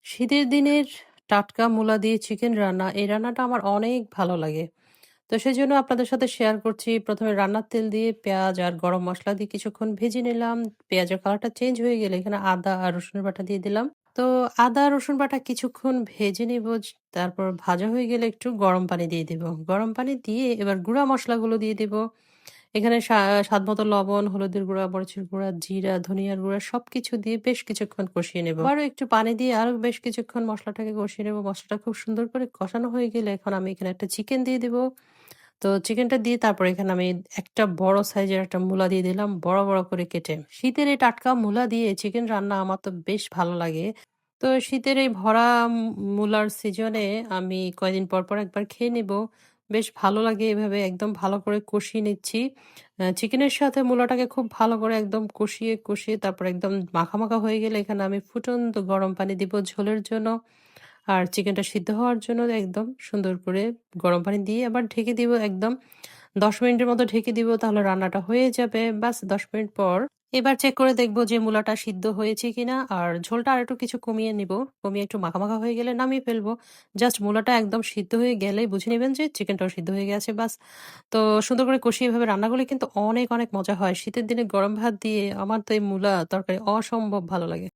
শীতের দিনের টাটকা মূলা দিয়ে চিকেন রান্না, এই রান্নাটা আমার অনেক ভালো লাগে। তো সেজন্য আপনাদের সাথে শেয়ার করছি। ১ম এ রান্নার তেল দিয়ে পেঁয়াজ আর গরম মসলা দিয়ে কিছুক্ষণ ভেজে নিলাম। পেঁয়াজের কালারটা চেঞ্জ হয়ে গেলে এখানে আদা আর রসুনের বাটা দিয়ে দিলাম। তো আদা রসুন বাটা কিছুক্ষণ ভেজে নিব। তারপর ভাজা হয়ে গেলে একটু গরম পানি দিয়ে দিব। গরম পানি দিয়ে এবার গুঁড়া মসলাগুলো দিয়ে দিব। এখানে স্বাদমতো লবণ, হলুদের গুঁড়া, মরিচের গুঁড়া, জিরা, ধনিয়ার গুঁড়া সবকিছু দিয়ে বেশ কিছুক্ষণ কষিয়ে নেব। আবারও একটু পানি দিয়ে আরো বেশ কিছুক্ষণ মসলাটাকে কষিয়ে নেব। মসলাটা খুব সুন্দর করে কষানো হয়ে গেলে এখন আমি এখানে একটা চিকেন দিয়ে দিব। তো চিকেনটা দিয়ে তারপর এখানে আমি একটা বড় সাইজের একটা মূলা দিয়ে দিলাম বড়, বড় করে কেটে। শীতের এই টাটকা মূলা দিয়ে চিকেন রান্না আমার তো বেশ ভালো লাগে। তো শীতের এই ভরা মূলার সিজনে আমি কয়দিন পর, পর একবার খেয়ে নেব। বেশ ভালো লাগে এভাবে একদম ভালো করে কষিয়ে নিচ্ছি। চিকেনের সাথে মূলাটাকে খুব ভালো করে একদম কষিয়ে, কষিয়ে তারপর একদম মাখা, মাখা হয়ে গেলে এখানে আমি ফুটন্ত গরম পানি দিব ঝোলের জন্য। আর চিকেনটা সিদ্ধ হওয়ার জন্য একদম সুন্দর করে গরম পানি দিয়ে আবার ঢেকে দিব একদম ১০ মিনিটের মতো ঢেকে দিব, তাহলে রান্নাটা হয়ে যাবে। ব্যাস ১০ মিনিট পর এবার চেক করে দেখব যে মূলাটা সিদ্ধ হয়েছে কিনা। আর ঝোলটা আরেকটু কিছু কমিয়ে নিব। কমিয়ে একটু মাখা, মাখা হয়ে গেলে নামিয়ে ফেলবো। জাস্ট মূলাটা একদম সিদ্ধ হয়ে গেলেই বুঝে নিবেন যে চিকেনটাও সিদ্ধ হয়ে গেছে ব্যাস। তো সুন্দর করে কষিয়ে এভাবে রান্না করলে কিন্তু অনেক, অনেক মজা হয়। শীতের দিনে গরম ভাত দিয়ে আমার তো এই মূলা তরকারি অসম্ভব ভালো লাগে।